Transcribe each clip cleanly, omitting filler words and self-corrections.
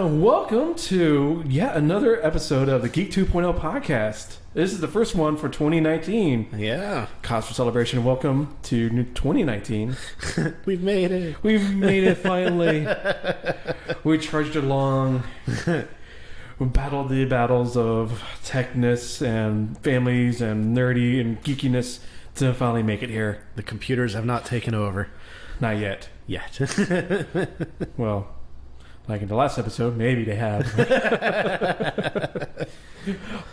Welcome to yet another episode of the Geek 2.0 podcast. This is the first one for 2019. Yeah. Cause for celebration. Welcome to 2019. We've made it. We've made it finally. We trudged along. We battled the battles of techness and families and nerdy and geekiness to finally make it here. The computers have not taken over. Not yet. Yet. Well, like in the last episode, maybe they have.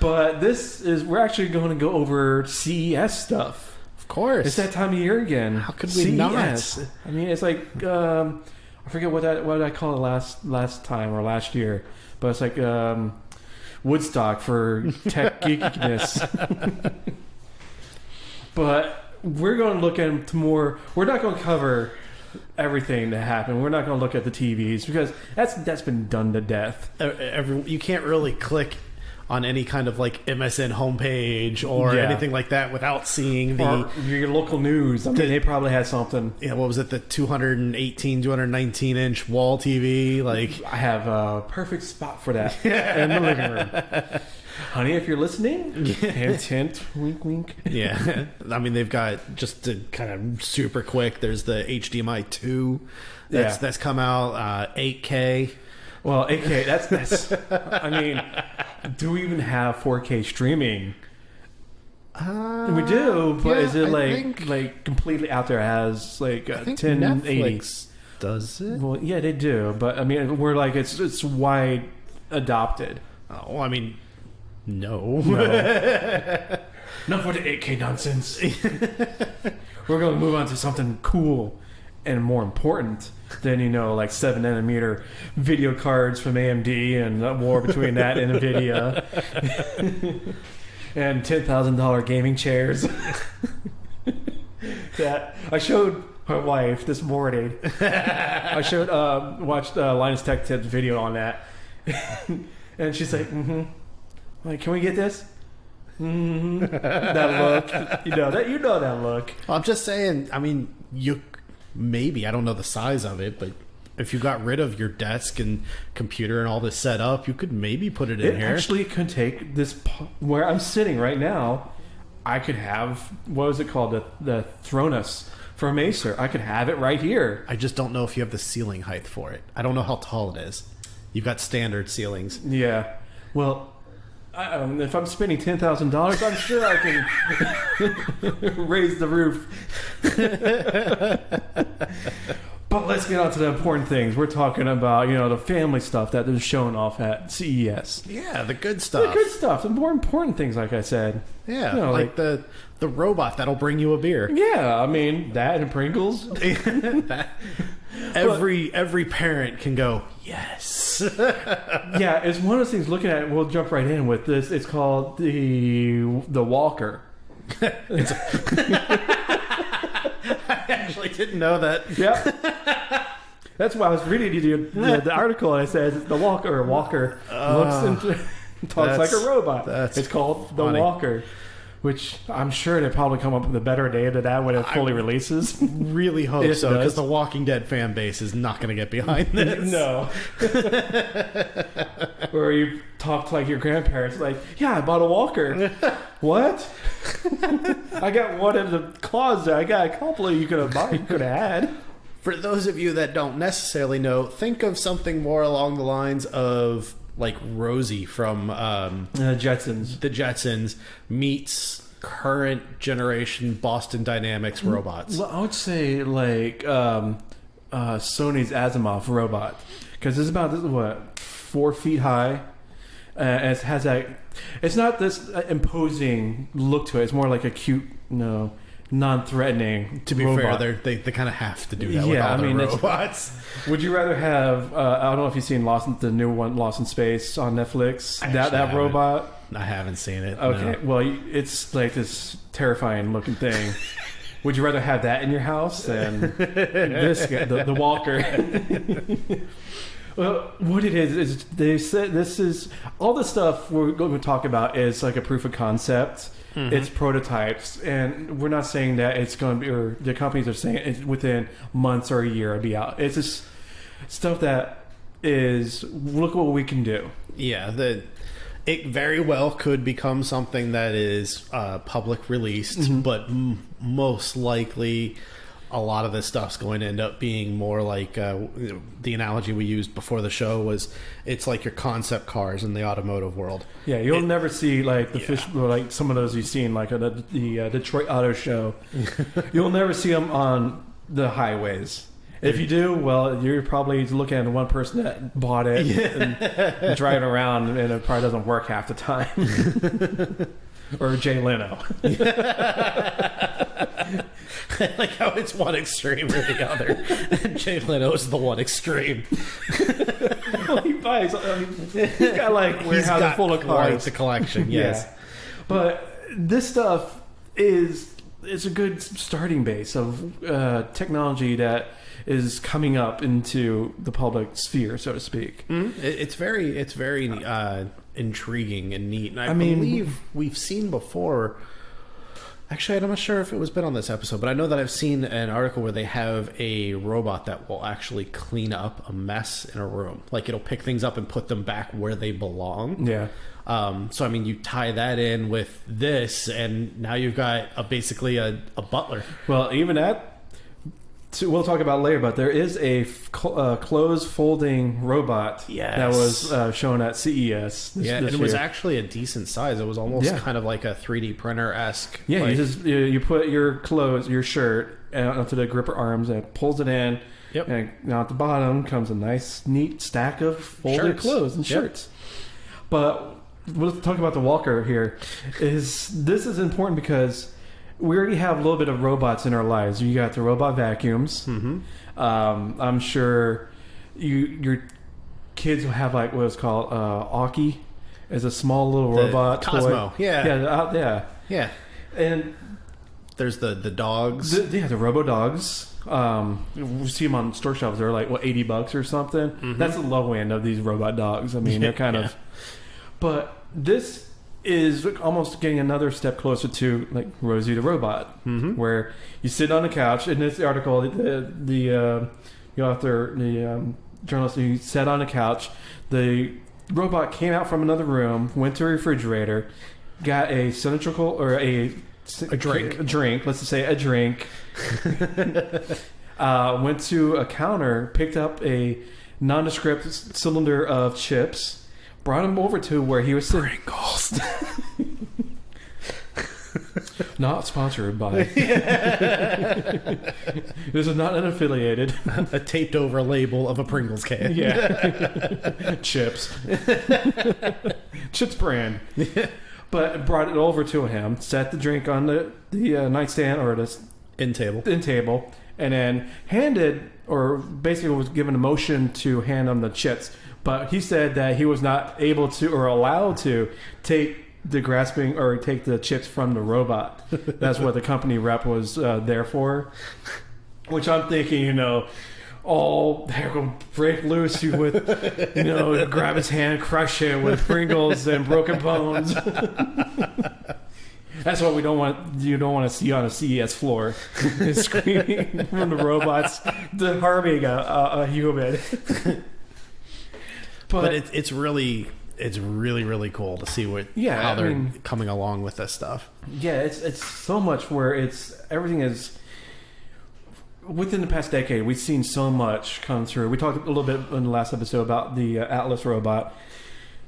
But we're actually going to go over CES stuff. Of course. It's that time of year again. How could we not? I mean, it's like, I forget what I call it last time or last year, but it's like Woodstock for tech geekiness. But we're going to look into more. We're not going to cover everything that happened. We're not going to look at the TVs because that's been done to death. You can't really click on any kind of like MSN homepage or anything like that without seeing or your local news. I mean, they probably had something. Yeah, what was it? The 219 inch wall TV. Like, I have a perfect spot for that in the living room. Honey, if you're listening, hint, hint, wink, wink. Yeah. I mean, they've got, just to kind of super quick, there's the HDMI 2 that's come out, 8K. Well, 8K, that's I mean, do we even have 4K streaming? We do, but is it like completely out there as like 1080? Netflix does it? Well, yeah, they do, but I mean, we're like it's wide adopted. Oh, I mean, no. Not for the 8K nonsense. We're going to move on to something cool and more important than, like 7nm video cards from AMD and the war between that and NVIDIA. And $10,000 gaming chairs. That I showed my wife this morning. I watched Linus Tech Tips video on that. And she's like, like, can we get this? That look, you know that look. I'm just saying. I mean, maybe I don't know the size of it, but if you got rid of your desk and computer and all this set up, you could maybe put it in here. Actually, could take this where I'm sitting right now. I could have what was it called, the Thronus from Acer. I could have it right here. I just don't know if you have the ceiling height for it. I don't know how tall it is. You've got standard ceilings. Yeah. Well, if I'm spending $10,000, I'm sure I can raise the roof. But let's get on to the important things. We're talking about, the family stuff that they're showing off at CES. Yeah, the good stuff. The good stuff. The more important things, like I said. Yeah, like the robot that'll bring you a beer. Yeah, I mean, that and Pringles. Every parent can go, yes. Yeah, it's one of those things. Looking at it, we'll jump right in with this. It's called the Walker. I actually didn't know that. Yeah. That's why I was reading the article and it says the Walker looks and talks like a robot. It's called funny. The Walker. Which I'm sure they'll probably come up with a better name to that when it fully releases. Really hope so, because the Walking Dead fan base is not going to get behind this. No. Or you talk like your grandparents, like, yeah, I bought a walker. What? I got one in the closet. I got a couple you could have had. For those of you that don't necessarily know, think of something more along the lines of like Rosie from Jetsons. The Jetsons meets current generation Boston Dynamics robots. Well, I would say like Sony's Asimov robot, because it's about 4 feet high. And it has that. It's not this imposing look to it. It's more like a cute, non-threatening. To be robot. fair, they kind of have to do that with all their robots. Would you rather have? I don't know if you've seen the new one, Lost in Space on Netflix. That robot. I haven't seen it. Okay, no. well, it's like this terrifying looking thing. Would you rather have that in your house than this guy, the Walker? Well, what it is they said this is all the stuff we're going to talk about is like a proof of concept. Mm-hmm. It's prototypes, and we're not saying that it's going to be, or the companies are saying it's within months or a year it'll be out. It's just stuff that is look what we can do. Yeah, it very well could become something that is public released, but most likely a lot of this stuff's going to end up being more like the analogy we used before the show was it's like your concept cars in the automotive world. Yeah, you'll never see like the fish, like some of those you've seen like at the Detroit Auto Show. You'll never see them on the highways. If you do, well, you're probably looking at one person that bought it and driving around, and it probably doesn't work half the time. Or Jay Leno. I like how it's one extreme or the other. Jay Leno is the one extreme. Well, he buys. He's got like warehouses full of cars. Quite the collection, yes. Yeah. But this stuff it's a good starting base of technology that is coming up into the public sphere, so to speak. Mm-hmm. It's very intriguing and neat. And I believe we've seen before. Actually, I'm not sure if it was been on this episode, but I know that I've seen an article where they have a robot that will actually clean up a mess in a room. Like it'll pick things up and put them back where they belong. Yeah. So I mean, you tie that in with this, and now you've got basically a butler. Well, even that. We'll talk about later, but there is a closed folding robot that was shown at CES. This it was actually a decent size. It was almost kind of like a 3D printer-esque. Yeah, like, you put your clothes, your shirt, onto the gripper arms, and it pulls it in. Yep. And now at the bottom comes a nice, neat stack of folded clothes and shirts. But we'll talk about the walker here. This is important because we already have a little bit of robots in our lives. You got the robot vacuums. Mm-hmm. I'm sure your kids will have like what's called Aki, is a small little robot Cosmo. toy. Yeah. And there's the dogs. The robo dogs. We see them on store shelves. They're like $80 or something. Mm-hmm. That's the low end of these robot dogs. I mean, they're kind of. But this is almost getting another step closer to like Rosie the Robot, where you sit on the couch. In this article, the author, the journalist, he sat on the couch. The robot came out from another room, went to a refrigerator, got a cylindrical or a drink. Let's just say a drink. Went to a counter, picked up a nondescript cylinder of chips. Brought him over to where he was sitting. Pringles. Not sponsored by. This is not unaffiliated. A taped over label of a Pringles can. Yeah. Chips. Chips brand. But brought it over to him, set the drink on the nightstand or the end table, and then handed, or basically was given a motion to hand him the chips. But he said that he was not able to or allowed to take the grasping or take the chips from the robot. That's what the company rep was there for. Which I'm thinking, they're going to break loose with, grab his hand, crush it with Pringles and broken bones. That's what you don't want to see on a CES floor. Screaming from the robots, harming a human. But it's really really cool to see how they're coming along with this stuff. Yeah, it's so much where everything is within the past decade. We've seen so much come through. We talked a little bit in the last episode about the Atlas robot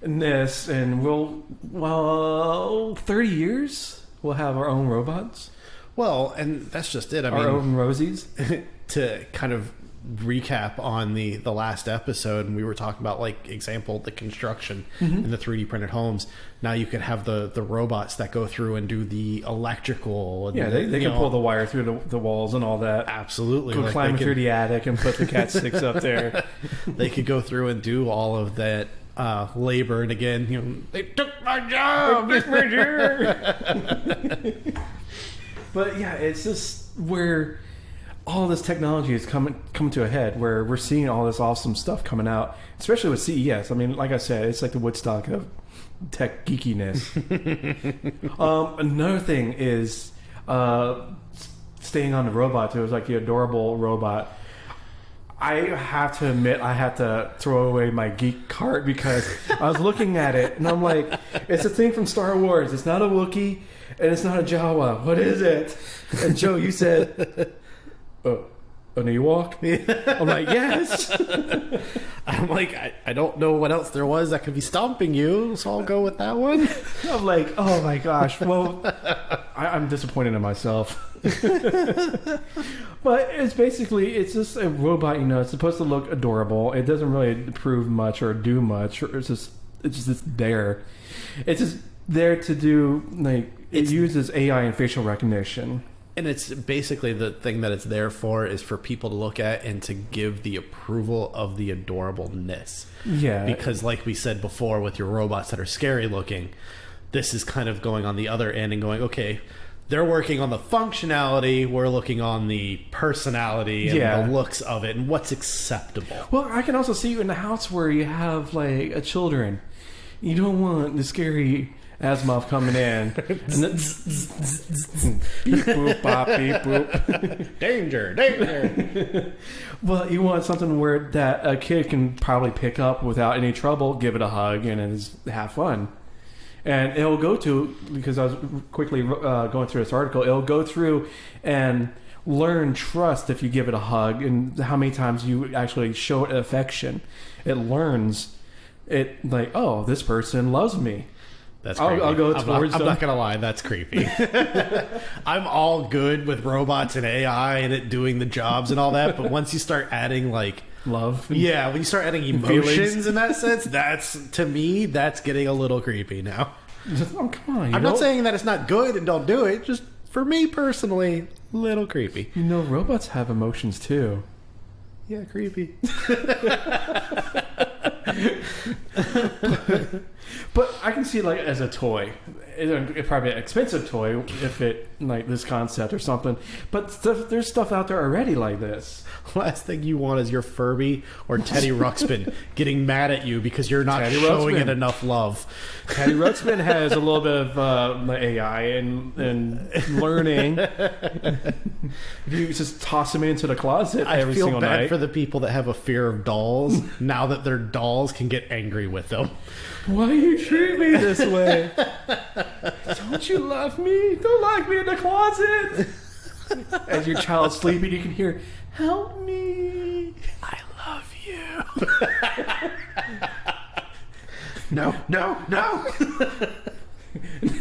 and this, and 30 years we'll have our own robots. Well, and that's just it. Our own Rosies. To kind of recap on the last episode, and we were talking about the construction in the 3D printed homes. Now you can have the robots that go through and do the electrical. Yeah, they can pull the wire through the walls and all that. Absolutely. Go climb through the attic and put the cat sticks up there. They could go through and do all of that labor, and again, they took my job. But yeah, it's just where all this technology is coming to a head, where we're seeing all this awesome stuff coming out, especially with CES. I mean, like I said, it's like the Woodstock of tech geekiness. Another thing is staying on the robots. It was like the adorable robot. I have to admit, I had to throw away my Geek cart because I was looking at it and I'm like, it's a thing from Star Wars. It's not a Wookiee and it's not a Jawa. What is it? And Joe, you said, an Ewok? I'm like, yes. I'm like, I don't know what else there was that could be stomping you, so I'll go with that one. I'm like, oh my gosh. Well, I'm disappointed in myself. But it's just a robot, it's supposed to look adorable. It doesn't really prove much or do much. Or it's just there. It's just there to do, like, it uses AI and facial recognition. And it's basically the thing that it's there for is for people to look at and to give the approval of the adorableness. Yeah. Because like we said before with your robots that are scary looking, this is kind of going on the other end and going, okay, they're working on the functionality, we're looking on the personality and the looks of it and what's acceptable. Well, I can also see you in the house where you have, like, a children. You don't want the scary Asimov coming in. Beep boop bop beep boop. Danger. Well, you want something where that a kid can probably pick up without any trouble, give it a hug, and just have fun. And it'll go to, because I was quickly going through this article, it'll go through and learn trust if you give it a hug and how many times you actually show it affection. It learns it, like, oh, this person loves me. That's creepy. I'll go towards I'm not going to lie, that's creepy. I'm all good with robots and AI and it doing the jobs and all that, but once you start adding, like, love. Yeah, when you start adding emotions in that sense, to me, that's getting a little creepy now. Oh, come on. I'm not saying that it's not good and don't do it, just for me personally, a little creepy. Robots have emotions too. Yeah, creepy. But I can see it, like, as a toy. It's probably an expensive toy if it, like, this concept or something. But there's stuff out there already like this. Last thing you want is your Furby or Teddy Ruxpin getting mad at you because you're not showing it enough love. Teddy Ruxpin has a little bit of AI and learning. You just toss him into the closet every single night. I feel bad for the people that have a fear of dolls now that their dolls can get angry with them. Why you treat me this way? Don't you love me? Don't lock me in the closet. As your child's sleeping, you can hear, help me. I love you. No.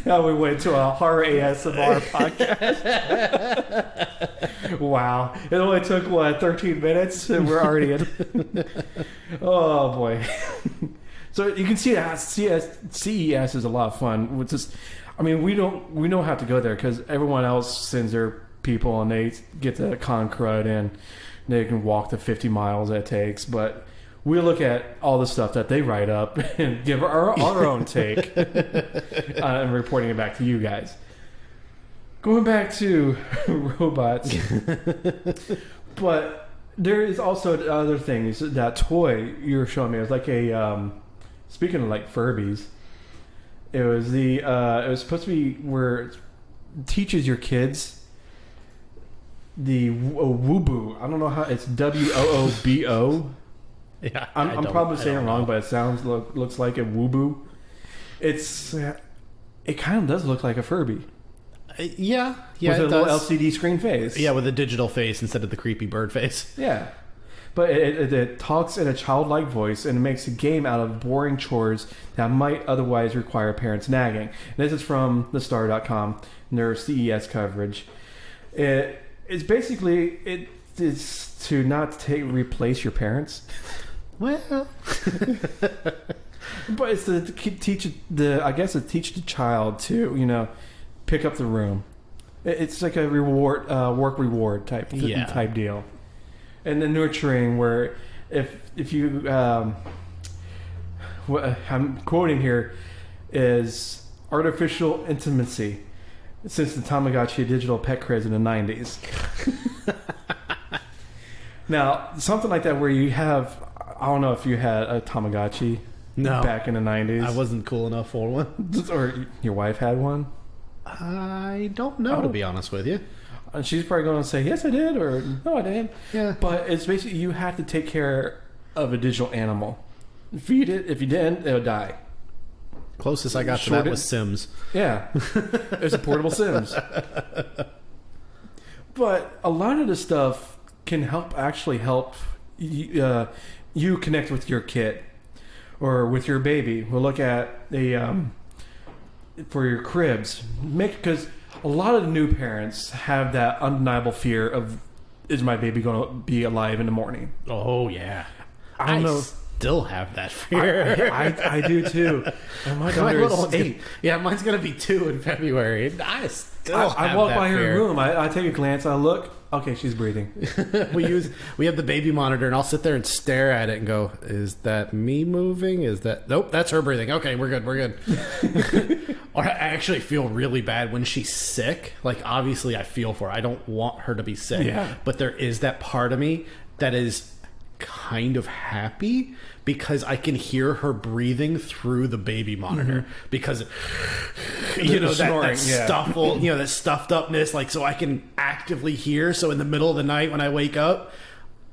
Now we went to a horror ASMR podcast. Wow. It only took, 13 minutes? And we're already in. Oh, boy. So you can see that CES is a lot of fun. It's just, we don't have to go there because everyone else sends their people and they get the con crud and they can walk the 50 miles that it takes. But we look at all the stuff that they write up and give our own take and reporting it back to you guys. Going back to robots, but there is also other things. That toy you were showing me, it was like a speaking of, like, Furbies, it was it was supposed to be where it teaches your kids the Woobo. I don't know how it's WOOBO. Yeah, I'm probably saying it wrong, but it looks like a Woobo. It kind of does look like a Furby. Yeah, with a little LCD screen face. Yeah, with a digital face instead of the creepy bird face. Yeah. But it talks in a childlike voice and it makes a game out of boring chores that might otherwise require parents nagging. And this is from thestar.com and their CES coverage. It's basically it's to not replace your parents. Well, but it's to teach the child to pick up the room. It's like a work reward type deal. And the nurturing, where if you, what I'm quoting here, is artificial intimacy since the Tamagotchi digital pet craze in the 90s. Now, something like that where you have, I don't know if you had a Tamagotchi back in the 90s. I wasn't cool enough for one. Or your wife had one? I don't know, to be honest with you. And she's probably going to say, yes, I did, or no, I didn't. Yeah. But it's basically, you have to take care of a digital animal. Feed it. If you didn't, it'll die. Closest I got to that was Sims. Yeah. It's a portable Sims. But a lot of the stuff can help you connect with your kid or with your baby. We'll look at for your cribs. Because a lot of the new parents have that undeniable fear of, is my baby going to be alive in the morning? Oh, yeah. I don't know. Still have that fear. I do too. And my daughter is 8. Mine's going to be 2 in February. I still have I walk that by fear. her room. I take a glance. I look. Okay, she's breathing. we have the baby monitor, and I'll sit there and stare at it and go, "Is that me moving? Is that nope? That's her breathing. Okay, we're good. We're good." Or I actually feel really bad when she's sick. Like, obviously, I feel for her. I don't want her to be sick. Yeah. But there is that part of me that is kind of happy because I can hear her breathing through the baby monitor because that stuffle, that stuffed upness, like, so I can actively hear. So in the middle of the night when I wake up,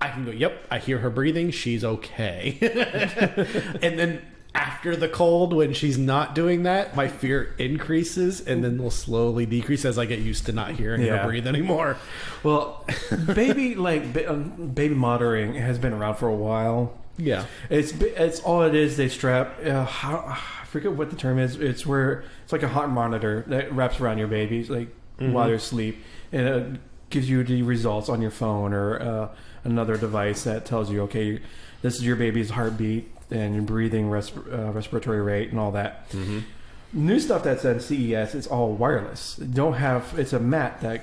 I can go, yep, I hear her breathing, she's okay. And then after the cold, when she's not doing that, my fear increases and then will slowly decrease as I get used to not hearing her breathe anymore. Well, baby monitoring has been around for a while. Yeah, it's all it is. They strap. I forget what the term is. It's like a heart monitor that wraps around your babies while they're asleep, and it gives you the results on your phone or another device that tells you, okay, this is your baby's heartbeat and your breathing, respiratory rate, and all that. Mm-hmm. New stuff that's at CES, it's all wireless. It's a mat that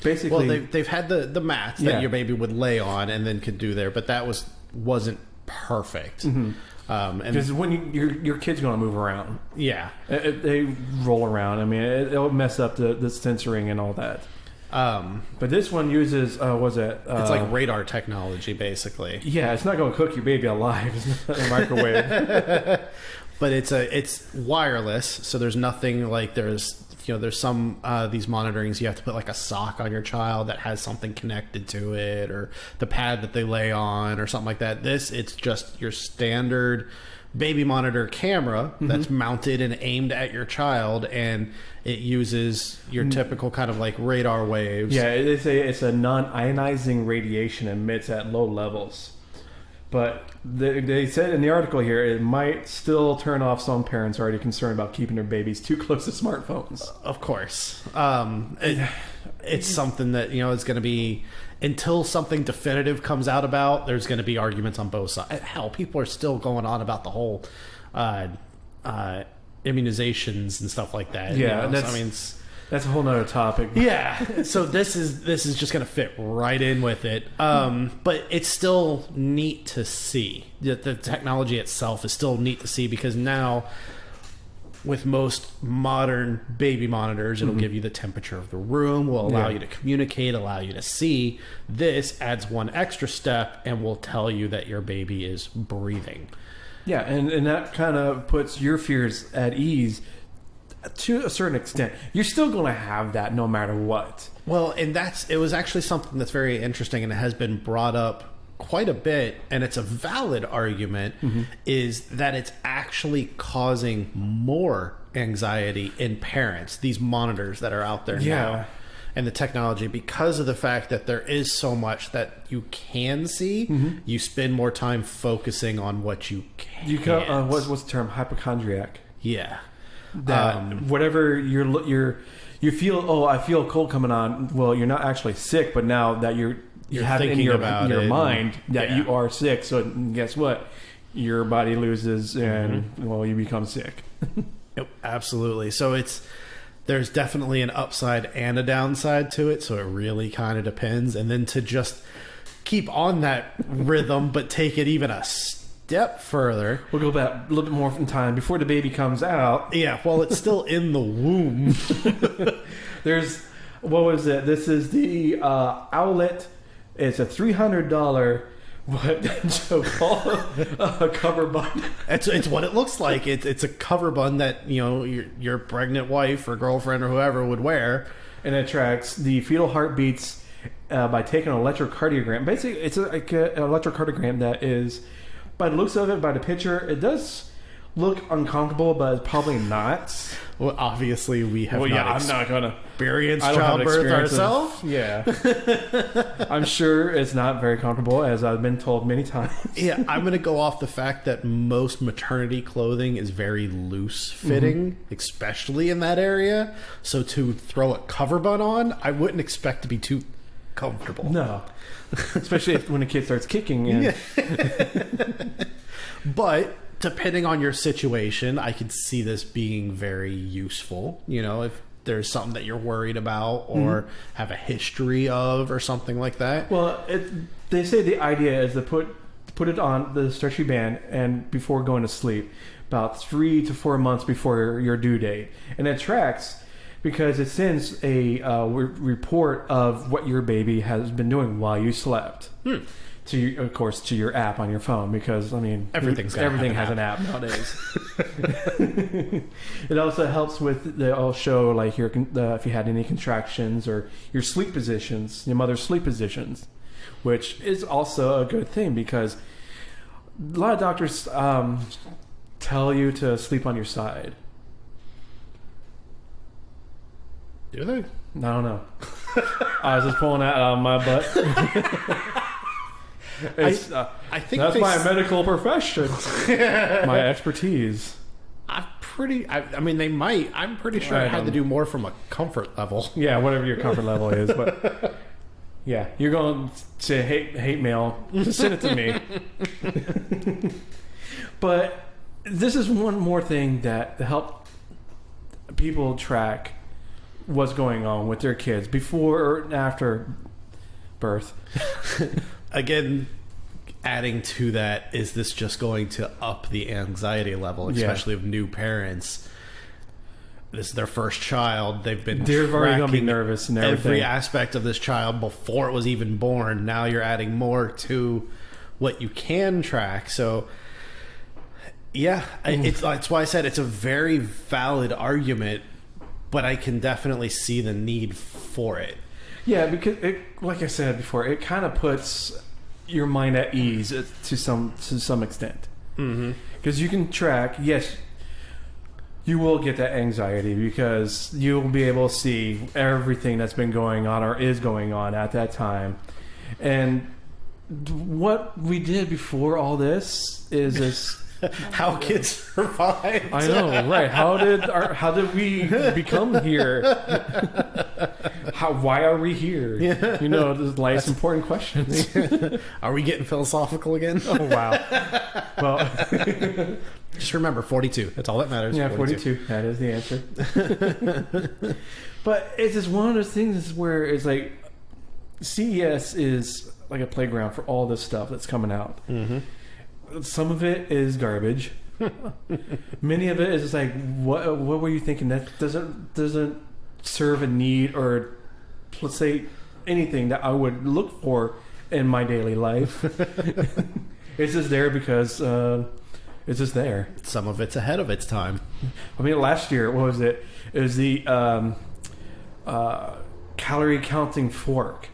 basically. Well, they've had the mats that your baby would lay on and then could do there, but that wasn't perfect. Mm-hmm. Because when your kid's going to move around, they roll around. I mean, it'll mess up the censoring and all that. But this one uses it's like radar technology, basically. Yeah, it's not going to cook your baby alive. It's not a microwave. But it's wireless, so there's nothing like there's some these monitorings you have to put like a sock on your child that has something connected to it, or the pad that they lay on, or something like that. It's just your standard baby monitor camera that's mounted and aimed at your child, and it uses your typical kind of like radar waves. Yeah, it's a non-ionizing radiation emits at low levels. But they said in the article here, it might still turn off some parents already concerned about keeping their babies too close to smartphones. Of course. It's something that, is going to be, until something definitive comes out about, there's going to be arguments on both sides. Hell, people are still going on about the whole immunizations and stuff like that. Yeah, that's a whole nother topic. Yeah, so this is just going to fit right in with it. But it's still neat to see. The technology itself is still neat to see, because now, with most modern baby monitors, it'll give you the temperature of the room, will allow you to communicate, allow you to see. This adds one extra step and will tell you that your baby is breathing. Yeah, and that kind of puts your fears at ease to a certain extent. You're still going to have that no matter what. Well, and it was actually something that's very interesting, and it has been brought up quite a bit, and it's a valid argument, is that it's actually causing more anxiety in parents, these monitors that are out there now, and the technology, because of the fact that there is so much that you can see. You spend more time focusing on what you can't. What's the term? Hypochondriac. Yeah. That whatever you feel, I feel cold coming on. Well, you're not actually sick, but now that you have it in your mind that you are sick. So guess what? Your body loses, and you become sick. Yep, absolutely. So there's definitely an upside and a downside to it. So it really kind of depends. And then to just keep on that rhythm, but take it even a step further. We'll go back a little bit more in time before the baby comes out. Yeah, well, it's still in the womb. What was it? This is the Owlet. It's a $300 what Joe called a cover bun. It's what it looks like. It's a cover bun that your pregnant wife or girlfriend or whoever would wear, and it tracks the fetal heartbeats by taking an electrocardiogram. Basically, it's like an electrocardiogram that is, by the looks of it, by the picture, it does look uncomfortable, but it's probably not. Well, obviously, we have I'm not going to experience childbirth ourselves. Yeah. I'm sure it's not very comfortable, as I've been told many times. Yeah, I'm going to go off the fact that most maternity clothing is very loose fitting, especially in that area. So to throw a cover bun on, I wouldn't expect to be too comfortable. No. Especially when a kid starts kicking. And... Yeah. But... depending on your situation, I could see this being very useful. If there's something that you're worried about or have a history of or something like that. Well, they say the idea is to put it on the stretchy band and before going to sleep, about 3 to 4 months before your due date, and it tracks because it sends a report of what your baby has been doing while you slept. Of course, to your app on your phone, because everything has an app nowadays. It also helps with they'll show like if you had any contractions or your sleep positions, your mother's sleep positions, which is also a good thing because a lot of doctors tell you to sleep on your side. Do they? I don't know. I was just pulling that out of my butt. I think that's my medical profession, my expertise. They might. I'm pretty sure it had to do more from a comfort level. Yeah, whatever your comfort level is, but yeah, you're going to hate mail. Just send it to me. But this is one more thing that to help people track what's going on with their kids before or after birth. Again, adding to that, is this just going to up the anxiety level, especially of new parents? This is their first child. They're already going to be nervous and everything. Every aspect of this child before it was even born. Now you're adding more to what you can track. So, yeah, that's why I said it's a very valid argument, but I can definitely see the need for it. Yeah, because like I said before, it kind of puts your mind at ease to some extent. Because you can track. Yes, you will get that anxiety because you'll be able to see everything that's been going on or is going on at that time. And what we did before all this is this. How kids survive. I know, right? How did we become here? Why are we here? Yeah. Life's important questions. Are we getting philosophical again? Oh wow! Well, just remember 42. That's all that matters. Yeah, 42. That is the answer. But it's just one of those things where it's like CES is like a playground for all this stuff that's coming out. Some of it is garbage. Many of it is just like, what were you thinking? That doesn't serve a need or, let's say, anything that I would look for in my daily life. It's just there because it's just there. Some of it's ahead of its time. Last year, what was it? It was the calorie counting fork.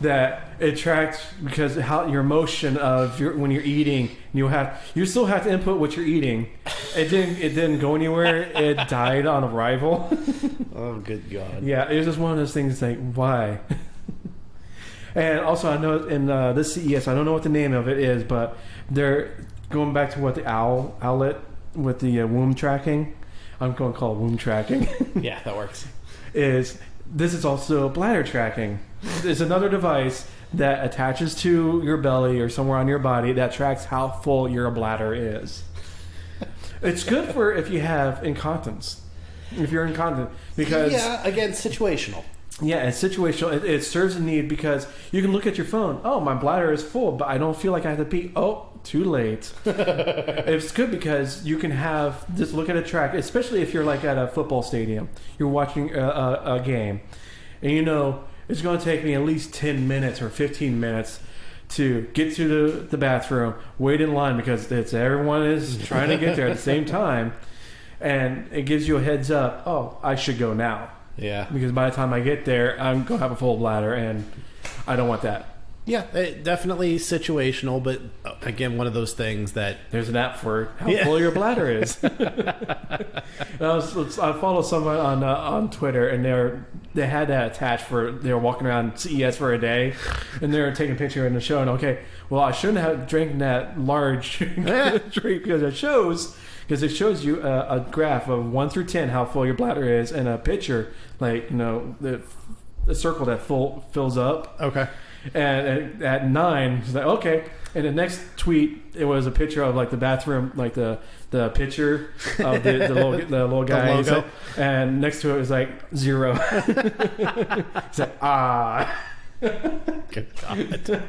That it tracks because how your motion of when you're eating, you still have to input what you're eating. It didn't go anywhere. It died on arrival. Oh, good God! Yeah, it was just one of those things. Like, why? And also, I know in this CES, I don't know what the name of it is, but they're going back to what the owlet with the womb tracking. I'm going to call it womb tracking. Yeah, that works. This is also bladder tracking. It's another device that attaches to your belly or somewhere on your body that tracks how full your bladder is. It's good for if you have incontinence. If you're incontinent. Because again, situational. Yeah, it's situational. It serves a need because you can look at your phone. Oh, my bladder is full, but I don't feel like I have to pee. Oh, too late. It's good because you can just look at a track, especially if you're like at a football stadium. You're watching a game, and it's going to take me at least 10 minutes or 15 minutes to get to the bathroom, wait in line because everyone is trying to get there at the same time, and it gives you a heads up. Oh, I should go now. Yeah. Because by the time I get there, I'm gonna have a full bladder, and I don't want that. Yeah, definitely situational, but again, one of those things that there's an app for how full your bladder is. I follow someone on Twitter, and they had that attached they were walking around CES for a day, and they were taking a picture in the show. And okay, well, I shouldn't have drank that large drink because it shows you a graph of 1 through 10 how full your bladder is, and a picture like the circle that fills up. Okay. And at 9, it's like, okay. And the next tweet, it was a picture of like the bathroom, like the picture of the little guy. The logo. And next to it was like 0. It's like, Good God.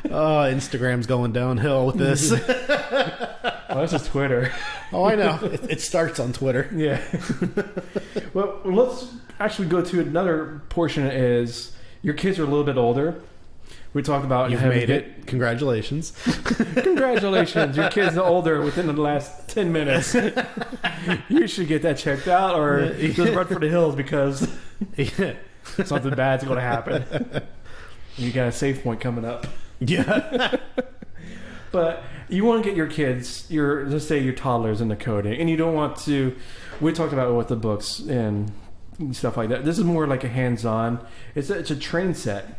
Oh, Instagram's going downhill with this. Oh, this is Twitter. Oh, I know. It starts on Twitter. Yeah. Well, let's actually go to another portion. Is your kids are a little bit older. We talked about you've made it. Congratulations. Congratulations. Your kid's older within the last 10 minutes. You should get that checked out or just run for the hills because something bad's going to happen. You got a save point coming up. Yeah. But you want to get your kids, let's say your toddlers into coding, and you don't want to, we talked about it with the books and stuff like that. This is more like a hands-on. It's a train set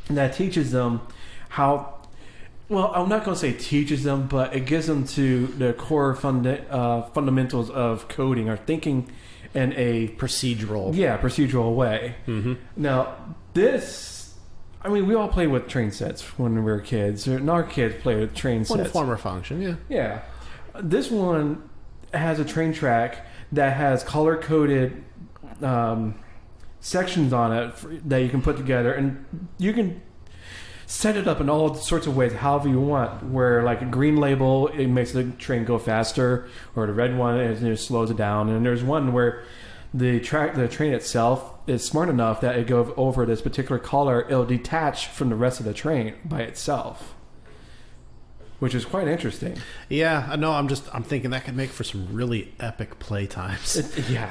that teaches them how, well, I'm not going to say teaches them, but it gives them to the core fundamentals of coding or thinking in a procedural way. Mm-hmm. Now, we all play with train sets when we were kids. And our kids play with train sets. One form or function, yeah. Yeah. This one has a train track that has color-coded sections on it that you can put together, and you can set it up in all sorts of ways however you want, where like a green label, it makes the train go faster, or the red one, it slows it down. And there's one where the train itself is smart enough that it goes over this particular color, it'll detach from the rest of the train by itself, which is quite interesting. Yeah, no, I'm thinking that could make for some really epic play times. Yeah.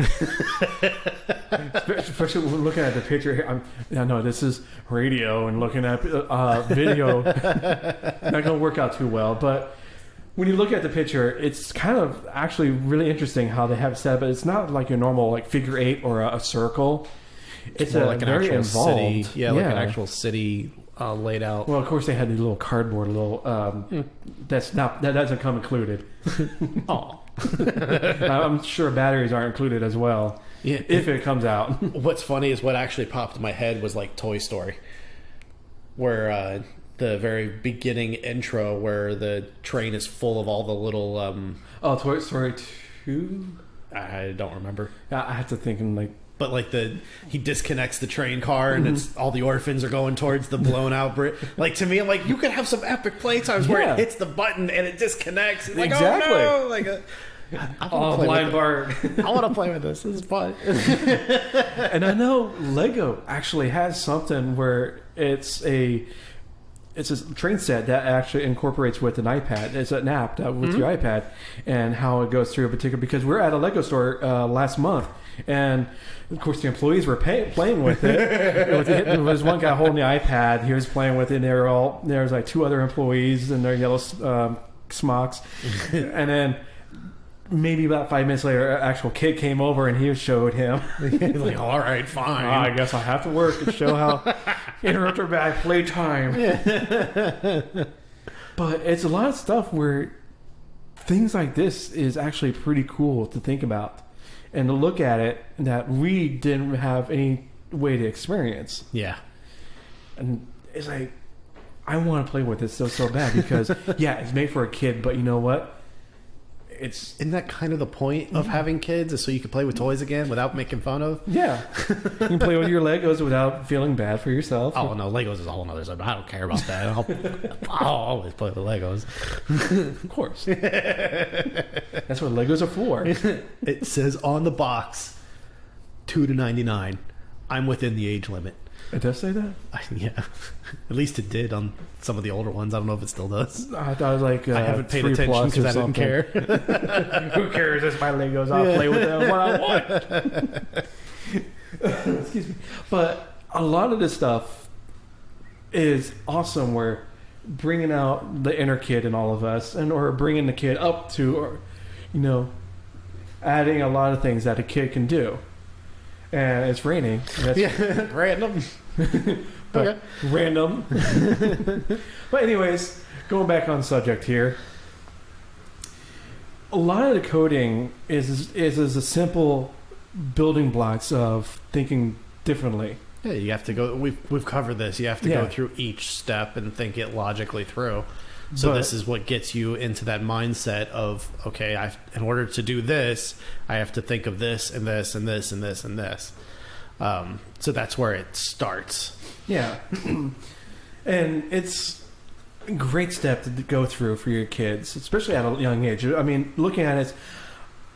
Especially looking at the picture here. I know this is radio, and looking at video, not going to work out too well. But when you look at the picture, it's kind of actually really interesting how they have it set up. But it's not like your normal like figure 8 or a circle. It's like an very actual involved. City. Yeah, like an actual city laid out. Well, of course, they had these little cardboard that doesn't come included. Oh, I'm sure batteries aren't included as well. Yeah, if it comes out. What's funny is what actually popped in my head was like Toy Story, where the very beginning intro where the train is full of all the little. Toy Story 2. I don't remember. I have to think in like. But like he disconnects the train car, and it's all the orphans are going towards the blown out bridge. Like, to me, I'm like, you could have some epic play times where it hits the button and it disconnects. It's like, exactly. Oh no! Like, blind Bart. I want to play with this. This is fun. And I know Lego actually has something where it's a train set that actually incorporates with an iPad. It's an app that with your iPad, and how it goes through a particular. Because we're at a Lego store last month, and of course the employees were playing with it. There was one guy holding the iPad. He was playing with it. And there was like 2 other employees in their yellow smocks, and then. Maybe about 5 minutes later, an actual kid came over and he showed him. He's like, all right, fine. I guess I'll have to work and show how interrupted by playtime. But it's a lot of stuff where things like this is actually pretty cool to think about and to look at it that we didn't have any way to experience. Yeah. And it's like, I want to play with this so bad because, yeah, it's made for a kid, but you know what? Isn't that kind of the point of having kids, is so you can play with toys again without making fun of? Yeah. You can play with your Legos without feeling bad for yourself. Oh, no, Legos is a whole other subject. I don't care about that. I'll always play with Legos. Of course. That's what Legos are for. It says on the box, $2 to $99. I'm within the age limit. It does say that? Yeah. At least it did on some of the older ones. I don't know if it still does. I thought it was like I haven't paid attention because I didn't care. Who cares? It's my Legos. I'll play with them what I want. Excuse me. But a lot of this stuff is awesome. We're bringing out the inner kid in all of us, or bringing the kid up to, or, adding a lot of things that a kid can do. And it's raining. Yeah, random. Okay. Random. But anyways, going back on subject here. A lot of the coding is a simple building blocks of thinking differently. Yeah, you have to go. We've covered this. You have to go through each step and think it logically through. So this is what gets you into that mindset of, okay, in order to do this, I have to think of this and this and this and this and this. So that's where it starts. Yeah. And it's a great step to go through for your kids, especially at a young age. I mean, looking at it,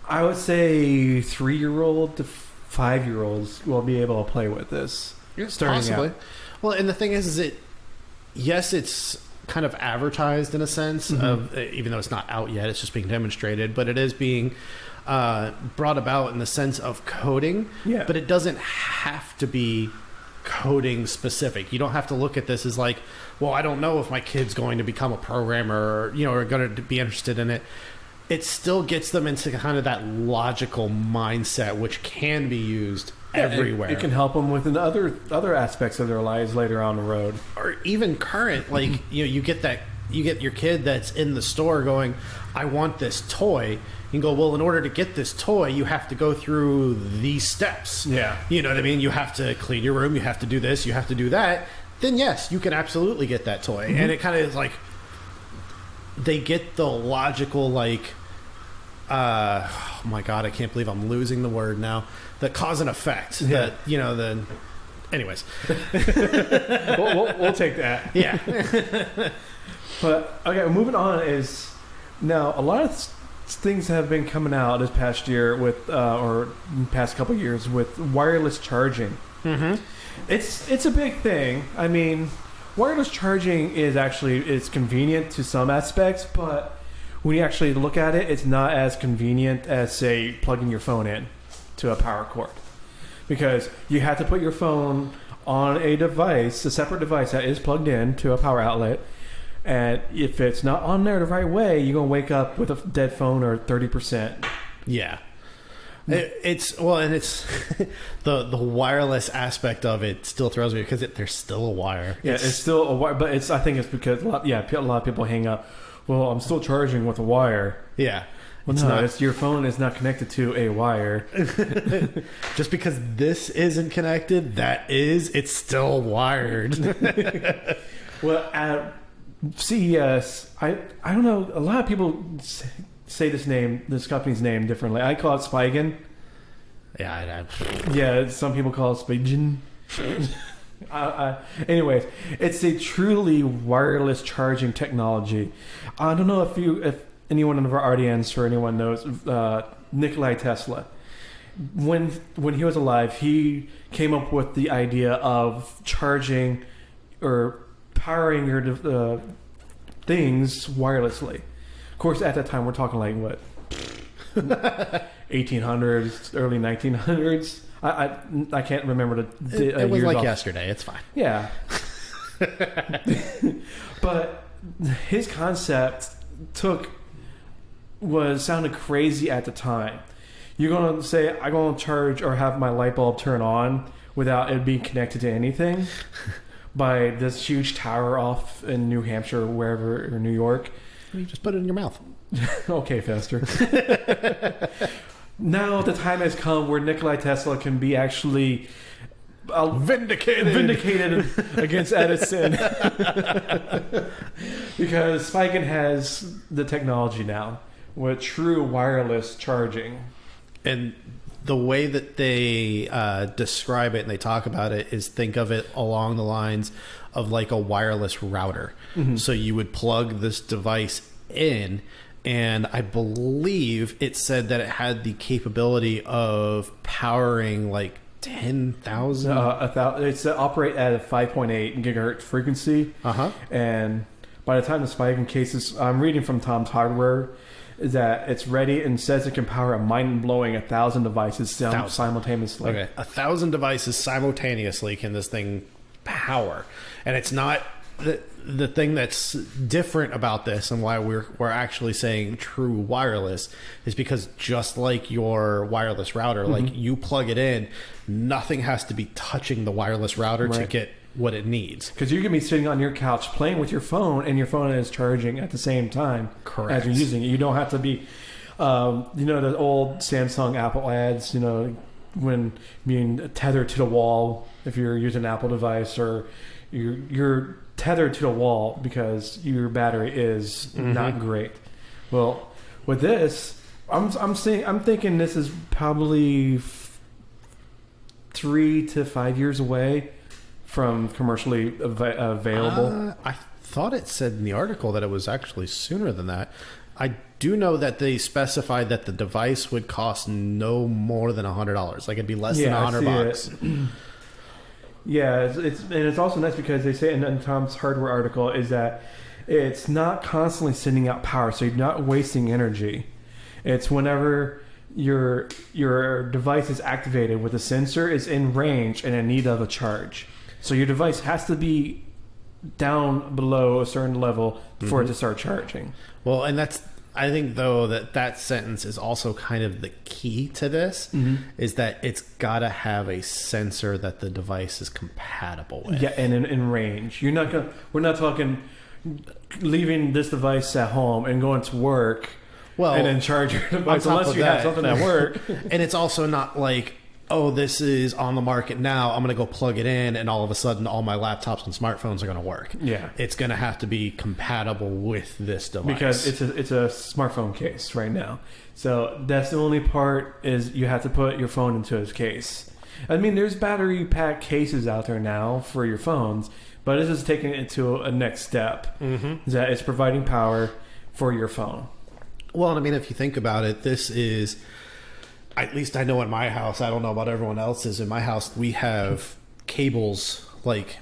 I would say 3-year-old to 5-year-olds will be able to play with this. Possibly. Out. Well, and the thing is it's kind of advertised in a sense of, even though it's not out yet, it's just being demonstrated, but it is being brought about in the sense of coding. Yeah. But it doesn't have to be coding specific. You don't have to look at this as like, well, I don't know if my kid's going to become a programmer or going to be interested in it. It still gets them into kind of that logical mindset, which can be used everywhere. It can help them with other aspects of their lives later on the road, or even current. Like you get your kid that's in the store going, I want this toy. You can go, well, in order to get this toy, you have to go through these steps. Yeah, you know what I mean. You have to clean your room. You have to do this. You have to do that. Then yes, you can absolutely get that toy. And it kind of is like they get the logical oh my god, I can't believe I'm losing the word now. The cause and effect. Yeah. Anyways. we'll take that. Yeah. But, okay, moving on is, now, a lot of things have been coming out this past year with, or past couple of years with wireless charging. Mm-hmm. It's a big thing. I mean, wireless charging it's convenient to some aspects, but when you actually look at it, it's not as convenient as, say, plugging your phone in to a power cord. Because you have to put your phone on a separate device that is plugged in to a power outlet. And if it's not on there the right way, you're going to wake up with a dead phone or 30%. Yeah. It's the wireless aspect of it still throws me because there's still a wire. Yeah, it's still a wire, but I think it's because a lot of people hang up. Well, I'm still charging with a wire. Yeah. Well, your phone is not connected to a wire. Just because this isn't connected, it's still wired. Well, at CES, I don't know, a lot of people say this company's name differently. I call it Spigen. Yeah, yeah, some people call it Spigen. Anyways, it's a truly wireless charging technology. I don't know if anyone in our audience or anyone knows Nikola Tesla. When he was alive, he came up with the idea of charging or powering your things wirelessly. Of course, at that time, we're talking like what, 1800s, early 1900s. I can't remember the it was years like off. Yesterday. It's fine. Yeah. But his concept sounded crazy at the time. You're going to say, I'm going to charge or have my light bulb turn on without it being connected to anything by this huge tower off in New Hampshire or wherever, or New York. You just put it in your mouth. Okay, Fester. Now the time has come where Nikola Tesla can be actually vindicated against Edison. Because Spigen has the technology now with true wireless charging. And the way that they describe it and they talk about it is, think of it along the lines of like a wireless router. Mm-hmm. So you would plug this device in, and I believe it said that it had the capability of powering like 10,000. It's operate at a 5.8 gigahertz frequency. And by the time the spike in cases, I'm reading from Tom's Hardware, is that it's ready and says it can power a mind-blowing 1,000 devices simultaneously. Okay, 1,000 devices simultaneously can this thing power, and it's not the thing that's different about this, and why we're actually saying true wireless is because just like your wireless router, like you plug it in, nothing has to be touching the wireless router to get what it needs. Because you can be sitting on your couch playing with your phone, and your phone is charging at the same time as you're using it. You don't have to be, the old Samsung Apple ads, when being tethered to the wall if you're using an Apple device, or you're tethered to the wall because your battery is not great. Well, with this, I'm thinking this is probably 3 to 5 years away from commercially available. I thought it said in the article that it was actually sooner than that. I do know that they specified that the device would cost no more than $100. Like, it'd be less than $100. Yeah, it's also nice because they say in Tom's Hardware article is that it's not constantly sending out power, so you're not wasting energy. It's whenever your device is activated with a sensor is in range and in need of a charge. So your device has to be down below a certain level for it to start charging. Well, and I think, though, that sentence is also kind of the key to this, is that it's got to have a sensor that the device is compatible with. Yeah, and in range. We're not talking leaving this device at home and going to work and then charge your device unless you have something at work. And it's also not like, oh, this is on the market now, I'm going to go plug it in, and all of a sudden all my laptops and smartphones are going to work. Yeah. It's going to have to be compatible with this device. Because it's a smartphone case right now. So that's the only part, is you have to put your phone into its case. I mean, there's battery pack cases out there now for your phones, but this is taking it to a next step. That it's providing power for your phone. Well, I mean, if you think about it, this is... At least I know in my house, I don't know about everyone else's. In my house, we have cables, like,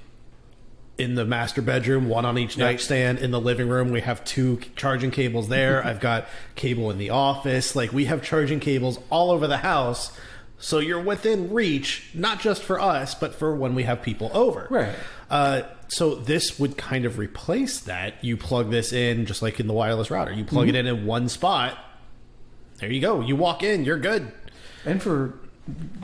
in the master bedroom, one on each nightstand. In the living room, we have 2 charging cables there. I've got cable in the office. Like, we have charging cables all over the house. So you're within reach, not just for us, but for when we have people over. Right. So this would kind of replace that. You plug this in, just like in the wireless router. You plug it in one spot. There you go. You walk in, you're good. And for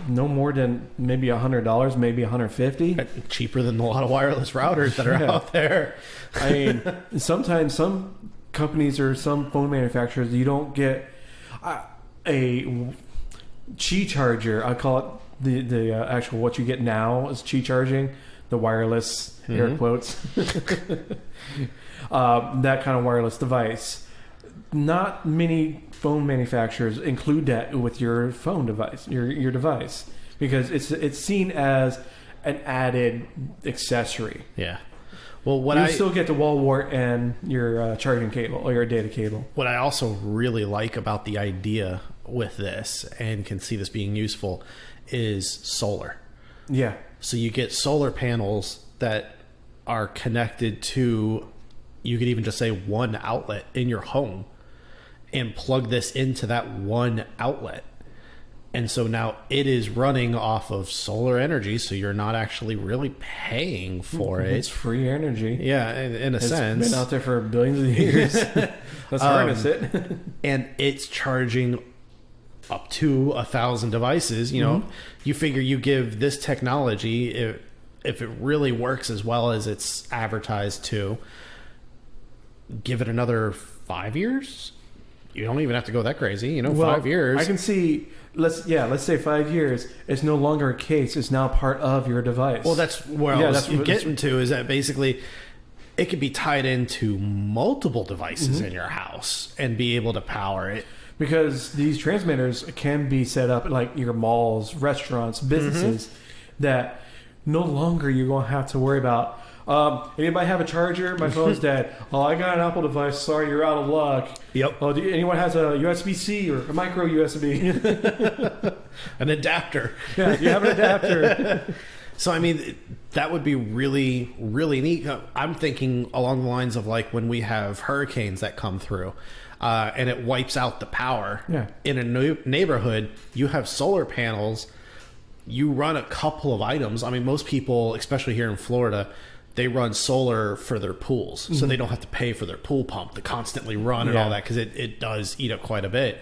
no more than maybe $100, maybe $150. Cheaper than a lot of wireless routers that are out there. I mean, sometimes some companies or some phone manufacturers, you don't get a Qi charger. I call it the actual, what you get now is Qi charging, the wireless, air quotes. That kind of wireless device. Not many phone manufacturers include that with your phone device, your device, because it's seen as an added accessory. Yeah. Well, you still get the wall wart and your charging cable or your data cable. What I also really like about the idea with this, and can see this being useful, is solar. Yeah. So you get solar panels that are connected to, you could even just say, one outlet in your home, and plug this into that one outlet. And so now it is running off of solar energy, so you're not actually really paying for it. It's free energy. Yeah, in a sense. It's been out there for billions of years. Let's harness it. And it's charging up to 1,000 devices. You know, you figure you give this technology, if it really works as well as it's advertised to, give it another 5 years. You don't even have to go that crazy, 5 years. I can see, let's say 5 years. It's no longer a case. It's now part of your device. Well, that's where I was getting to, is that basically it could be tied into multiple devices in your house and be able to power it. Because these transmitters can be set up like your malls, restaurants, businesses, that no longer you're going to have to worry about, Anybody have a charger? My phone's dead. Oh, I got an Apple device. Sorry, you're out of luck. Yep. Oh, anyone has a USB-C or a micro USB? An adapter. Yeah, you have an adapter. So, I mean, that would be really, really neat. I'm thinking along the lines of like when we have hurricanes that come through and it wipes out the power. Yeah. In a neighborhood, you have solar panels. You run a couple of items. I mean, most people, especially here in Florida, they run solar for their pools. So they don't have to pay for their pool pump to constantly run and all that because it does eat up quite a bit.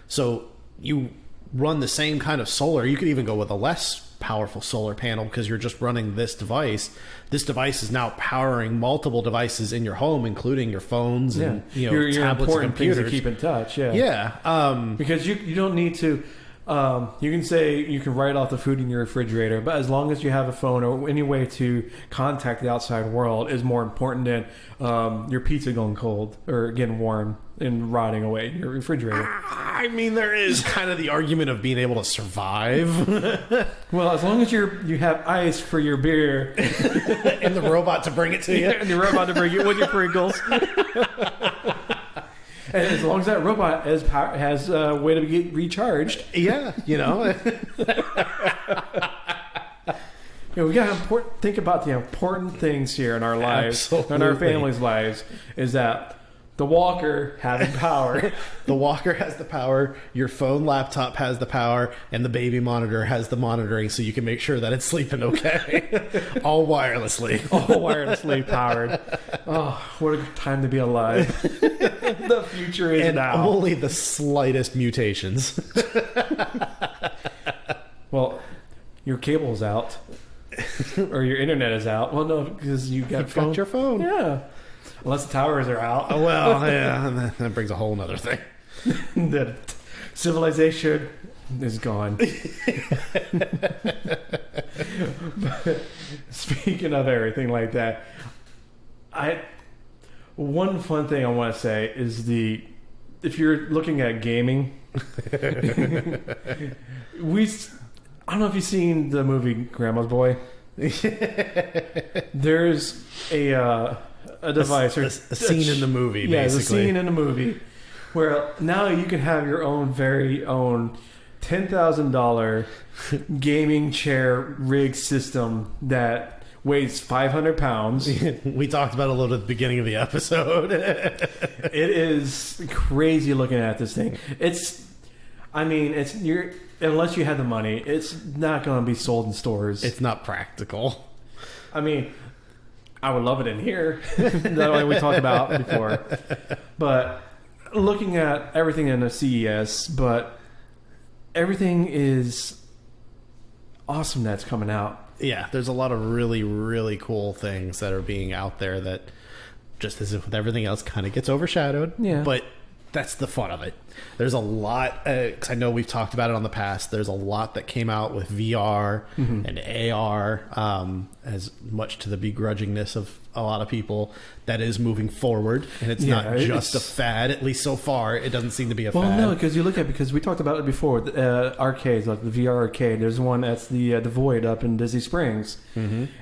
So you run the same kind of solar. You could even go with a less powerful solar panel because you're just running this device. This device is now powering multiple devices in your home, including your phones and your tablets important and computers. things to keep in touch. Yeah, yeah. Because you don't need to. You can say you can write off the food in your refrigerator, but as long as you have a phone or any way to contact the outside world is more important than your pizza going cold or getting warm and rotting away in your refrigerator. I mean, there is kind of the argument of being able to survive. Well, as long as you have ice for your beer and the robot to bring it to you. and the robot to bring it with your Pringles. And as long as that robot has a way to get recharged. Yeah, you know. We got to think about the important things here in our lives, in our families' lives, is that the walker having power. The walker has the power, your phone laptop has the power, and the baby monitor has the monitoring so you can make sure that it's sleeping okay. All wirelessly. All wirelessly powered. Oh, what a time to be alive. The future is now. Only the slightest mutations. Well, your cable's out. Or your internet is out. Well, no, because you've got your phone. Yeah. Unless the towers are out. Oh, well, yeah, and that brings a whole nother thing. The civilization is gone. But speaking of everything like that, one fun thing I want to say is if you're looking at gaming, I don't know if you've seen the movie Grandma's Boy. There's a device or a scene in the movie, basically. Yeah, there's a scene in the movie where now you can have your own very own $10,000 gaming chair rig system that weighs 500 pounds. We talked about it a little at the beginning of the episode. It is crazy looking at this thing. Unless you have the money, it's not going to be sold in stores. It's not practical. I mean, I would love it in here. That way we talked about before. But looking at everything in the CES, but everything is awesome that's coming out. Yeah, there's a lot of really, really cool things that are being out there that, just as if with everything else, kind of gets overshadowed. Yeah. But that's the fun of it. There's a lot, because I know we've talked about it on the past, there's a lot that came out with VR and AR, as much to the begrudgingness of a lot of people, that is moving forward, and it's not just a fad, at least so far. It doesn't seem to be a fad. Well, no, because we talked about it before, arcades, like the VR arcade. There's one that's the Void up in Disney Springs,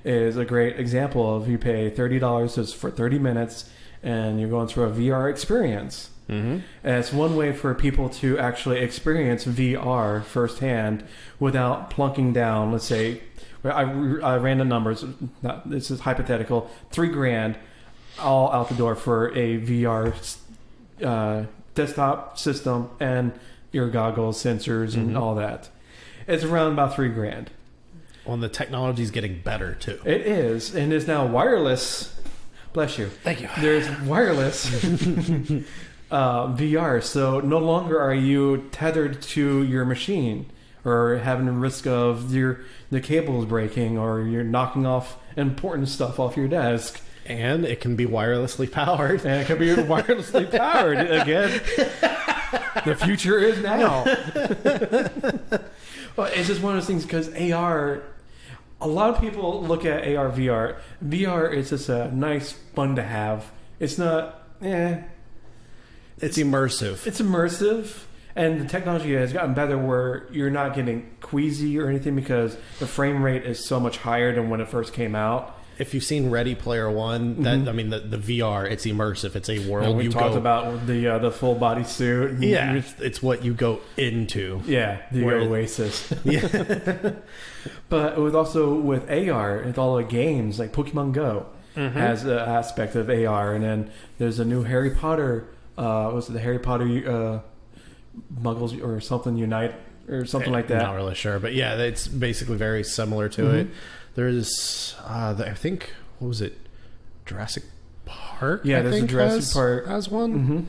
is a great example of you pay $30 for 30 minutes, and you're going through a VR experience. And it's one way for people to actually experience VR firsthand without plunking down, let's say, I ran the numbers, this is hypothetical, $3,000 all out the door for a VR desktop system and your goggles, sensors, and all that. It's around about $3,000. Well, and the technology's getting better, too. It is, and it's now wireless. Bless you. Thank you. There's wireless VR, so no longer are you tethered to your machine or having the risk of the cables breaking or you're knocking off important stuff off your desk. And it can be wirelessly powered. And it can be wirelessly powered. Again, the future is now. Well, it's just one of those things because AR, a lot of people look at AR, VR. VR is just a nice, fun to have. It's not, It's immersive. It's immersive, and the technology has gotten better where you're not getting queasy or anything because the frame rate is so much higher than when it first came out. if you've seen Ready Player One, that I mean the VR, it's immersive. It's a world. We talked about the full body suit. Yeah, it's what you go into. Yeah, the Oasis. Yeah, but with AR, with all the games like Pokemon Go has an aspect of AR, and then there's a new Harry Potter. Was it the Harry Potter Muggles or something Unite or something like that? Not really sure, but yeah, it's basically very similar to it. There's I think, what was it, Jurassic Park? Yeah, there's a Jurassic Park as one.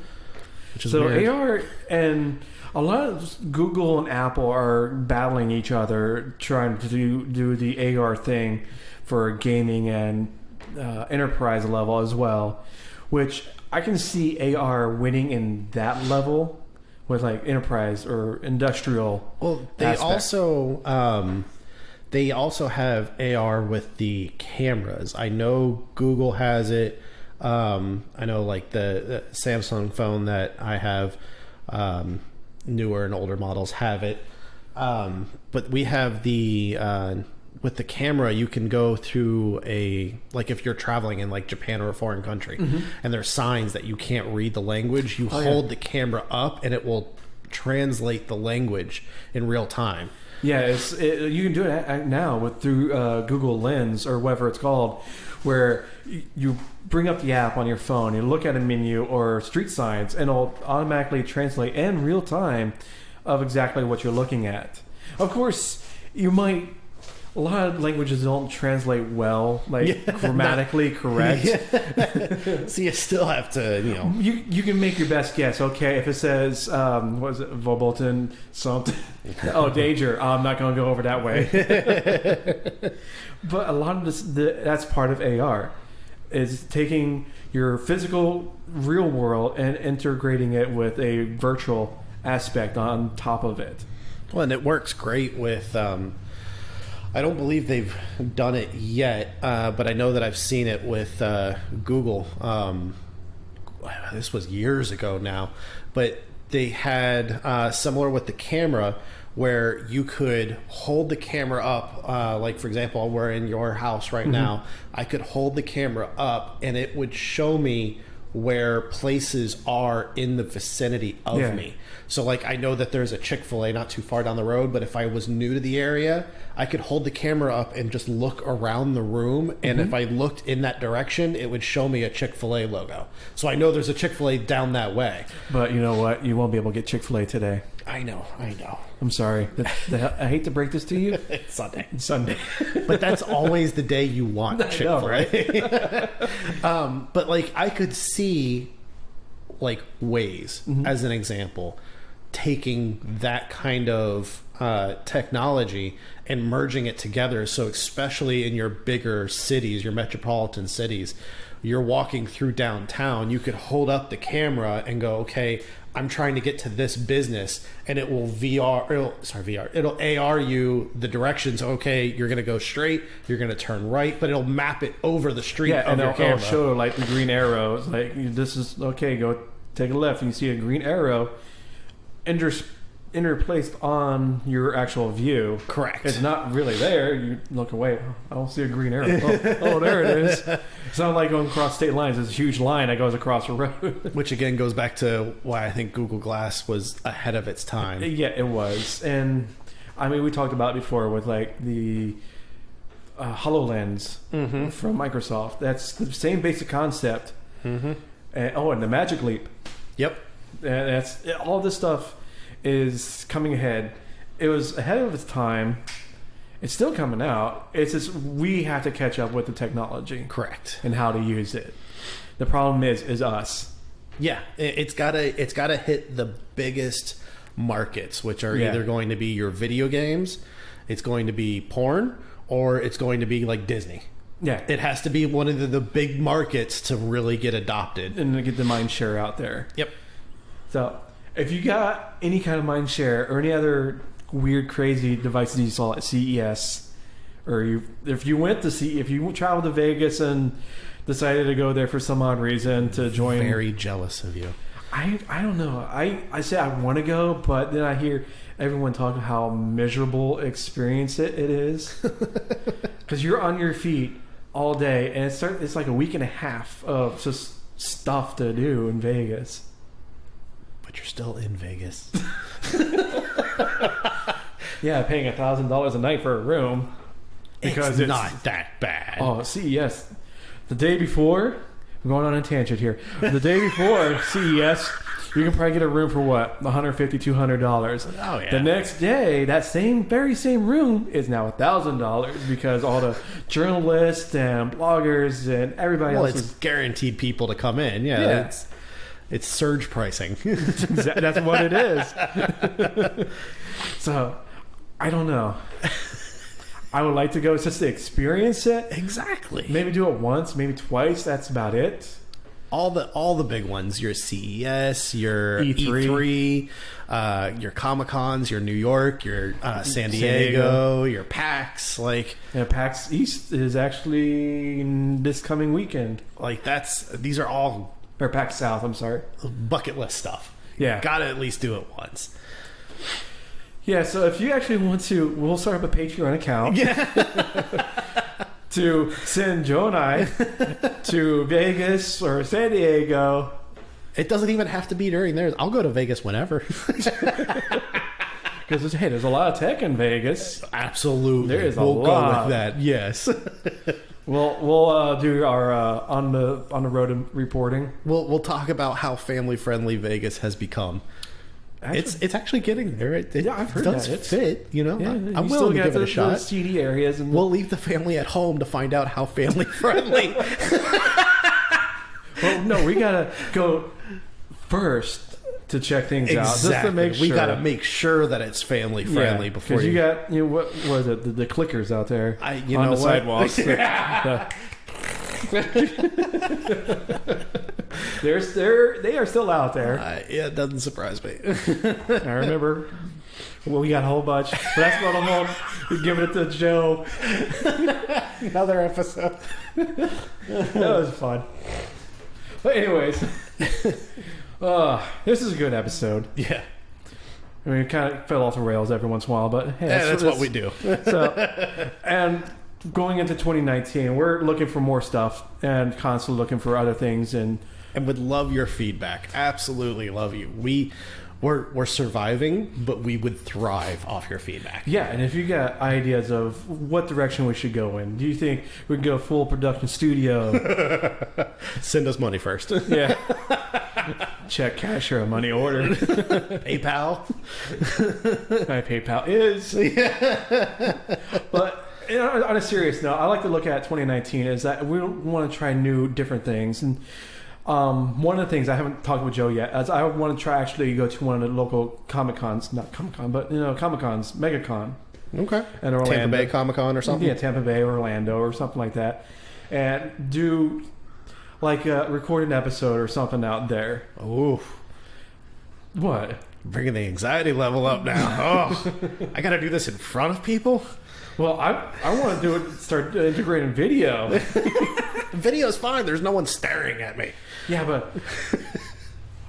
Which is so weird. AR, and a lot of Google and Apple are battling each other, trying to do the AR thing for gaming and enterprise level as well, which I can see AR winning in that level with like enterprise or industrial. Well, they also have AR with the cameras. I know Google has it. I know like the Samsung phone that I have, newer and older models have it. But we have with the camera, you can go through like if you're traveling in like Japan or a foreign country and there's signs that you can't read the language, you hold the camera up and it will translate the language in real time. Yeah, you can do it now through Google Lens or whatever it's called, where you bring up the app on your phone, you look at a menu or street signs, and it'll automatically translate in real time of exactly what you're looking at. Of course, a lot of languages don't translate well, grammatically correct. So you still have to, You can make your best guess. Okay, if it says, what is it, Vobolton something? Oh, danger. I'm not going to go over that way. But a lot of that's part of AR, is taking your physical real world and integrating it with a virtual aspect on top of it. Well, and it works great with... I don't believe they've done it yet, but I know that I've seen it with Google. This was years ago now, but they had similar with the camera, where you could hold the camera up. Like, for example, we're in your house right now. I could hold the camera up, and it would show me where places are in the vicinity of me. So like, I know that there's a Chick-fil-A not too far down the road, but if I was new to the area, I could hold the camera up and just look around the room, and if I looked in that direction, it would show me a Chick-fil-A logo. So I know there's a Chick-fil-A down that way. But you know what? You won't be able to get Chick-fil-A today. I know. I'm sorry. I hate to break this to you. It's Sunday. But that's always the day you want Chick-fil-A. Right? But like, I could see like Waze as an example, taking that kind of technology and merging it together. So especially in your bigger cities, your metropolitan cities, you're walking through downtown, you could hold up the camera and go, okay, I'm trying to get to this business, and it will it'll AR you the directions. Okay, you're going to go straight, you're going to turn right, but it'll map it over the street of your camera. It'll show like the green arrows, like this is okay, go take a left, and you see a green arrow interplaced on your actual view. Correct. It's not really there. You look away. I don't see a green arrow. Oh, there it is. It's not like going across state lines. It's a huge line that goes across the road. Which again goes back to why I think Google Glass was ahead of its time. Yeah, it was. And I mean, we talked about it before with like the HoloLens from Microsoft. That's the same basic concept. And the Magic Leap. Yep. That's all this stuff is coming ahead. It was ahead of its time. It's still coming out. It's just we have to catch up with the technology. Correct. And how to use it. The problem is us. Yeah, it's gotta hit the biggest markets, which are either going to be your video games, it's going to be porn, or it's going to be like Disney. Yeah, it has to be one of the big markets to really get adopted and to get the mind share out there. Yep. So if you got any kind of mind share or any other weird, crazy devices you saw at CES, or if you traveled to Vegas and decided to go there for some odd reason to join, very jealous of you. I don't know. I say I want to go, but then I hear everyone talking how miserable experience it is because you're on your feet all day, and it's like a week and a half of just stuff to do in Vegas. But you're still in Vegas. Yeah, paying $1,000 a night for a room because it's not that bad. Oh, CES. The day before, I'm going on a tangent here. The day before CES, you can probably get a room for what? $150, $200. Oh, yeah. The next day, that very same room is now $1,000 because all the journalists and bloggers and everybody else it's guaranteed people to come in. Yeah. It's surge pricing. That's what it is. So, I don't know. I would like to go just to experience it. Exactly. Maybe do it once, maybe twice. That's about it. All the big ones. Your CES, your E3, your Comic Cons, your New York, your San Diego, your PAX. PAX East is actually this coming weekend. These are all Or PAX South. I'm sorry. Bucket list stuff. Yeah, gotta at least do it once. Yeah, so if you actually want to, we'll start up a Patreon account to send Joe and I to Vegas or San Diego. It doesn't even have to be during theirs. I'll go to Vegas whenever. Because there's a lot of tech in Vegas. Absolutely, there is we'll lot. Go with that. Yes. We'll do our on the road reporting. We'll talk about how family friendly Vegas has become. Actually, it's actually getting there. I've heard does that. fit, you know. Yeah, I'm willing to give it a shot. Seedy areas, and we'll leave the family at home to find out how family friendly. Well, no, we gotta go first to check things out, just to make sure. We gotta make sure that it's family friendly before. Because you got what was it? The clickers out there on the sidewalks. They are still out there. Yeah, it doesn't surprise me. I remember. Well, we got a whole bunch. But that's not a whole. We're giving it to Joe. Another episode. That was fun. But anyways, this is a good episode. Yeah. I mean, it kind of fell off the rails every once in a while, but hey, that's what we do. And going into 2019, we're looking for more stuff and constantly looking for other things, and would love your feedback. Absolutely love you. We're surviving, but we would thrive off your feedback. Yeah, and if you got ideas of what direction we should go in, do you think we can go full production studio? Send us money first. Yeah. Check, cash, or a money order. PayPal. My PayPal is. Yeah. But on a serious note, I like to look at 2019 is that we want to try new, different things. And one of the things I haven't talked with Joe yet is I want to try actually go to one of the local Comic Cons, not Comic Con, but Comic Cons, MegaCon. Okay. In Orlando. Tampa Bay Comic Con or something? Yeah, Tampa Bay, Orlando, or something like that. And do like a recorded episode or something out there. Ooh. What? Bringing the anxiety level up now. Oh, I got to do this in front of people? Well, I want to start integrating video. Video's fine. There's no one staring at me. Yeah, but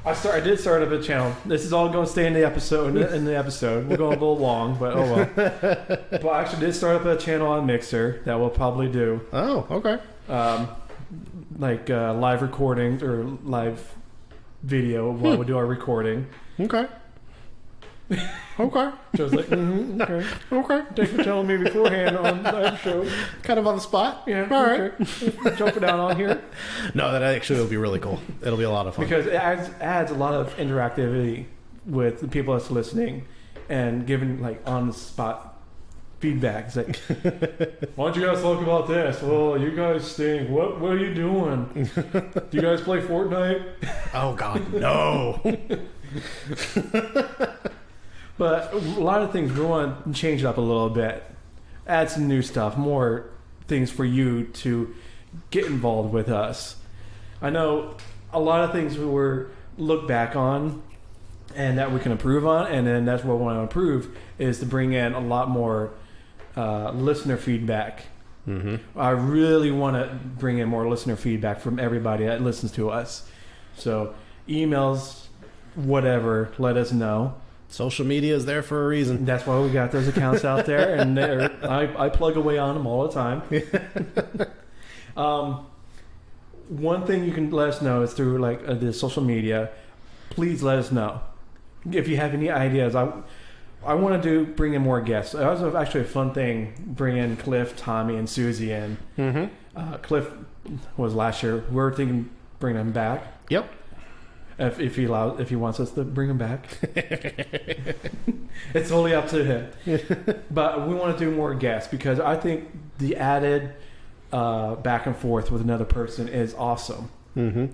I did start up a channel. This is all going to stay in the episode. We're going a little long, but oh well. But I actually did start up a channel on Mixer that we'll probably do. Oh, okay. Live recordings or live video while we do our recording. Okay. Okay. Joe's like, okay. Okay. Thanks for telling me beforehand on the show. Kind of on the spot? Yeah. All right. Jumping out on here. No, that actually will be really cool. It'll be a lot of fun. Because it adds a lot of interactivity with the people that's listening and giving like on the spot feedback. It's like, why don't you guys talk about this? Well, you guys stink. What are you doing? Do you guys play Fortnite? Oh God, no. But a lot of things we want to change it up a little bit, add some new stuff, more things for you to get involved with us. I know a lot of things we were look back on and that we can improve on, and then that's what we want to improve is to bring in a lot more listener feedback. Mm-hmm. I really want to bring in more listener feedback from everybody that listens to us. So emails, whatever, let us know. Social media is there for a reason. That's why we got those accounts out there, and I plug away on them all the time. One thing you can let us know is through like the social media. Please let us know if you have any ideas. I want to bring in more guests. That was actually a fun thing, bringing Cliff, Tommy, and Susie in. Mm-hmm. Cliff was last year. We're thinking bring him back. Yep. If he wants us to bring him back. It's totally up to him. But we want to do more guests because I think the added back and forth with another person is awesome. Mm-hmm.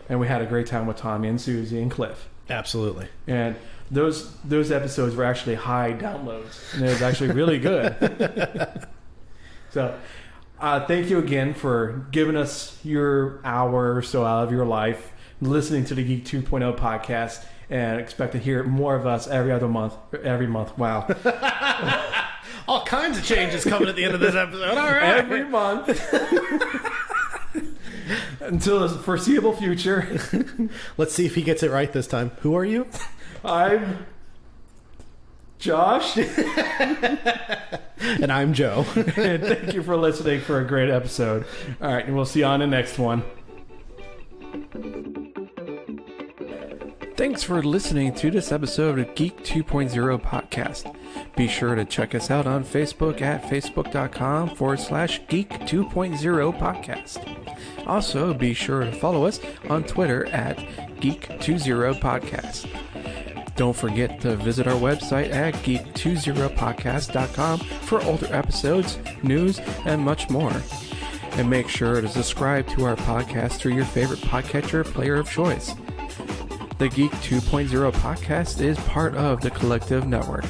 And we had a great time with Tommy and Susie and Cliff. Absolutely. And those episodes were actually high downloads, and it was actually really good. So thank you again for giving us your hour or so out of your life listening to the Geek 2.0 podcast, and expect to hear more of us every month. Wow. All kinds of changes coming at the end of this episode. All right. Every month. Until the foreseeable future. Let's see if he gets it right this time. Who are you? I'm Josh. And I'm Joe. And thank you for listening for a great episode. All right, and we'll see you on the next one. Thanks for listening to this episode of Geek 2.0 podcast. Be sure to check us out on Facebook at facebook.com/Geek 2.0 podcast. Also, be sure to follow us on Twitter at Geek20 podcast. Don't forget to visit our website at geek20podcast.com for older episodes, news, and much more. And make sure to subscribe to our podcast through your favorite podcatcher player of choice. The Geek 2.0 podcast is part of the Collective Network.